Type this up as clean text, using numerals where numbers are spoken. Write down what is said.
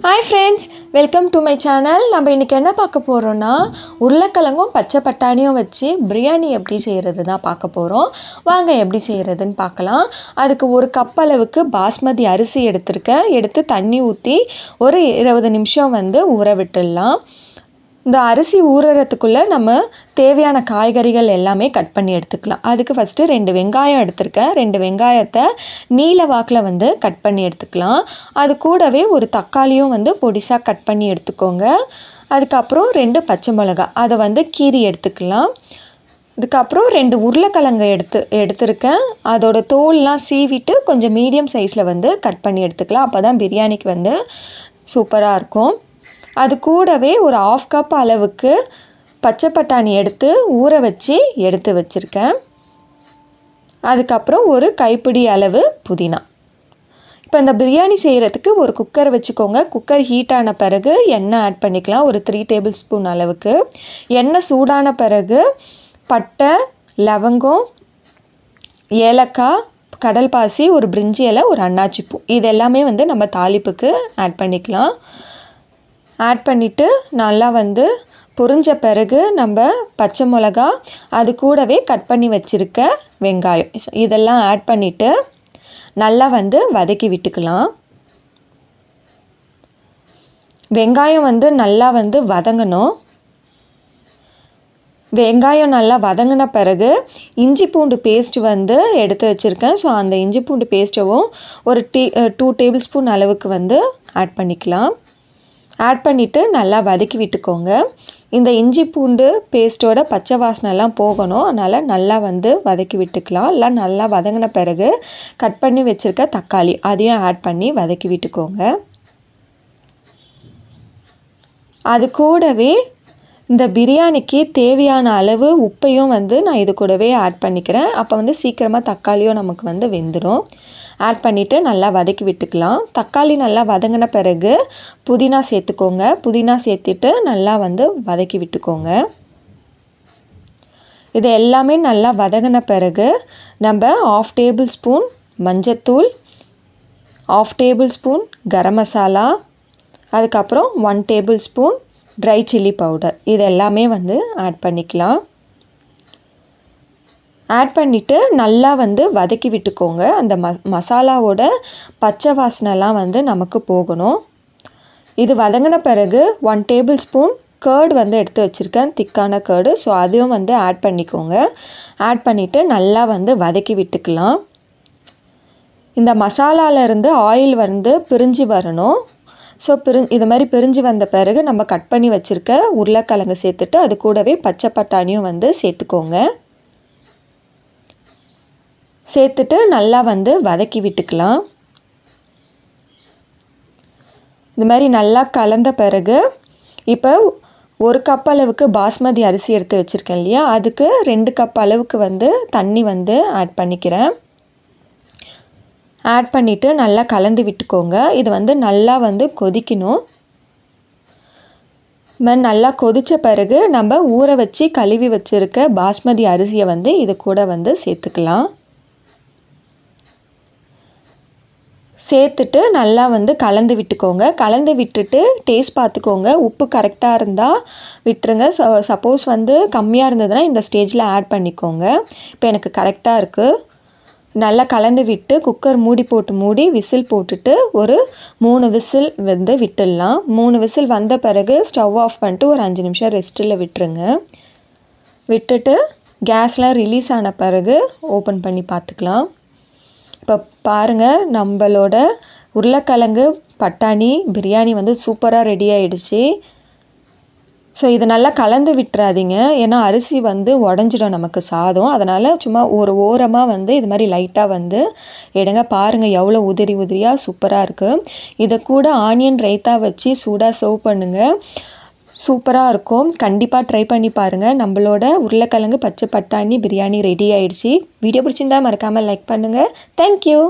Hi friends, welcome to my channel. நம்ம இன்னைக்கு என்ன பார்க்க போறோம்னா உருளைக்கிழங்கும் பச்சை பட்டாணியும் வச்சு பிரியாணி எப்படி செய்யறது தான் பார்க்க போறோம். வாங்க எப்படி செய்யறதுன்னு பார்க்கலாம். அதுக்கு ஒரு கப் அளவுக்கு பாஸ்மதி அரிசி எடுத்துர்க்கேன். எடுத்து தண்ணி ஊத்தி ஒரு 20 நிமிஷம் ஊற விட்டுடலாம். இந்த அரிசி ஊறறதுக்குள்ள நம்ம தேவையான காய்கறிகள் எல்லாமே கட் பண்ணி எடுத்துக்கலாம். அதுக்கு ஃபர்ஸ்ட் 2 வெங்காயம் எடுத்துர்க்கேன். 2 வெங்காயத்தை நீல வாக்குல கட் பண்ணி எடுத்துக்கலாம். அது கூடவே ஒரு தக்காளியும் பொடிசா கட் பண்ணி எடுத்துக்கோங்க. அதுக்கப்புறம் 2 பச்சை மிளகாய் அதை கீறி எடுத்துக்கலாம். அதுக்கப்புறம் 2 உருளைக்கிழங்கு எடுத்துருக்கேன். அதோட தோல்லாம் சீவிட்டு கொஞ்சம் மீடியம் சைஸில் கட் பண்ணி எடுத்துக்கலாம். அப்போ தான் பிரியாணிக்கு சூப்பராக இருக்கும். அது கூடவே ஒரு 1/2 கப் அளவுக்கு பச்சை பட்டாணி எடுத்து ஊற வச்சு எடுத்து வச்சுருக்கேன். அதுக்கப்புறம் ஒரு கைப்பிடி அளவு புதினா. இப்போ இந்த பிரியாணி செய்கிறதுக்கு ஒரு குக்கர் வச்சுக்கோங்க. குக்கர் ஹீட் ஆன பிறகு எண்ணெய் ஆட் பண்ணிக்கலாம். ஒரு 3 டேபிள் ஸ்பூன் அளவுக்கு. எண்ணெய் சூடான பிறகு பட்டை, லவங்கம், ஏலக்காய், கடல் பாசி, ஒரு பிரிஞ்சி இலை, ஒரு அன்னாச்சி பூ இது எல்லாமே நம்ம தாளிப்புக்கு ஆட் பண்ணிக்கலாம். ஆட் பண்ணிவிட்டு நல்லா பொரிஞ்ச பிறகு நம்ம பச்சை மிளகா, அது கூடவே கட் பண்ணி வச்சுருக்க வெங்காயம் இதெல்லாம் ஆட் பண்ணிவிட்டு நல்லா வதக்கி விட்டுக்கலாம். வெங்காயம் நல்லா வதங்கணும். வெங்காயம் நல்லா வதங்கின பிறகு இஞ்சி பூண்டு பேஸ்ட் எடுத்து வச்சுருக்கேன். ஸோ அந்த இஞ்சி பூண்டு பேஸ்ட்டும் ஒரு 2 டேபிள் ஸ்பூன் அளவுக்கு ஆட் பண்ணிக்கலாம். ஆட் பண்ணிவிட்டு நல்லா வதக்கி விட்டுக்கோங்க. இந்த இஞ்சி பூண்டு பேஸ்ட்டோட பச்சை வாசனைலாம் போகணும். அதனால் நல்லா வதக்கி விட்டுக்கலாம். எல்லாம் நல்லா வதங்கின பிறகு கட் பண்ணி வச்சுருக்க தக்காளி அதையும் ஆட் பண்ணி வதக்கி விட்டுக்கோங்க. அது கூடவே இந்த பிரியாணிக்கு தேவையான அளவு உப்பையும் நான் இது கூடவே ஆட் பண்ணிக்கிறேன். அப்போ சீக்கிரமாக தக்காளியும் நமக்கு வெந்துடும். ஆட் பண்ணிவிட்டு நல்லா வதக்கி விட்டுக்கலாம். தக்காளி நல்லா வதங்கின பிறகு புதினா சேர்த்துக்கோங்க. புதினா சேர்த்துட்டு நல்லா வதக்கி விட்டுக்கோங்க. இது எல்லாமே நல்லா வதங்கின பிறகு நம்ம 1/2 டேபிள் ஸ்பூன் மஞ்சத்தூள், 1/2 டேபிள் ஸ்பூன் கரம் மசாலா, அதுக்கப்புறம் 1 table spoon dry chilli powder இது எல்லாமே ஆட் பண்ணிக்கலாம். ஆட் பண்ணிவிட்டு நல்லா வதக்கி விட்டுக்கோங்க. அந்த மசாலாவோட பச்சை வாசனைலாம் நமக்கு போகணும். இது வதங்கின பிறகு 1 டேபிள் ஸ்பூன் கர்டு எடுத்து வச்சுருக்கேன். திக்கான கர்டு. ஸோ அதையும் ஆட் பண்ணிக்கோங்க. ஆட் பண்ணிவிட்டு நல்லா வதக்கி விட்டுக்கலாம். இந்த மசாலாவிலேருந்து ஆயில் பிரிஞ்சு வரணும். ஸோ இது மாதிரி பிரிஞ்சு வந்த பிறகு நம்ம கட் பண்ணி வச்சுருக்க உருளைக்கிழங்கு சேர்த்துட்டு அது கூடவே பச்சை பட்டாணியும் சேர்த்துக்கோங்க. சேர்த்துட்டு நல்லா வதக்கி விட்டுக்கலாம். இது மாதிரி நல்லா கலந்த பிறகு இப்போ 1 கப் அளவுக்கு பாஸ்மதி அரிசி எடுத்து வச்சுருக்கேன் இல்லையா, அதுக்கு 2 கப் அளவுக்கு தண்ணி ஆட் பண்ணிக்கிறேன். ஆட் பண்ணிவிட்டு நல்லா கலந்து விட்டுக்கோங்க. இது நல்லா கொதிக்கணும். நல்லா கொதித்த பிறகு நம்ம ஊற வச்சு கழுவி வச்சுருக்க பாஸ்மதி அரிசியை இது கூட சேர்த்துக்கலாம். சேர்த்துட்டு நல்லா கலந்து விட்டுக்கோங்க. கலந்து விட்டுட்டு டேஸ்ட் பார்த்துக்கோங்க. உப்பு கரெக்டாக இருந்தால் விட்டுருங்க. சப்போஸ் கம்மியாக இருந்ததுன்னா இந்த ஸ்டேஜில் ஆட் பண்ணிக்கோங்க. இப்போ எனக்கு கரெக்டாக இருக்குது. நல்லா கலந்து விட்டு குக்கர் மூடி விசில் போட்டுட்டு ஒரு 3 விசில் விட்டுடலாம். 3 விசில் வந்த பிறகு ஸ்டவ் ஆஃப் பண்ணிட்டு ஒரு 5 நிமிஷம் ரெஸ்ட்டில் விட்டுருங்க. விட்டுட்டு கேஸ்லாம் ரிலீஸ் ஆன பிறகு ஓப்பன் பண்ணி பார்த்துக்கலாம். இப்போ பாருங்கள், நம்மளோட உருளைக்கிழங்கு பட்டாணி பிரியாணி சூப்பராக ரெடி ஆகிடுச்சு. ஸோ இது நல்லா கலந்து விட்டுறாதீங்க. ஏன்னா அரிசி உடஞ்சிடும் நமக்கு சாதம். அதனால் சும்மா ஒரு ஓரமாக இது மாதிரி லைட்டாக எடுங்க. பாருங்கள் எவ்வளோ உதிரி உதிரியாக சூப்பராக இருக்குது. இதை கூட ஆனியன் ரைத்தா வச்சு சூடாக சர்வ் பண்ணுங்கள். சூப்பராக இருக்கும். கண்டிப்பாக ட்ரை பண்ணி பாருங்கள். நம்மளோட உருளைக்கிழங்கு பச்சை பட்டாணி பிரியாணி ரெடி ஆகிடுச்சு. வீடியோ பிடிச்சிருந்தா மறக்காமல் லைக் பண்ணுங்கள். தேங்க்யூ.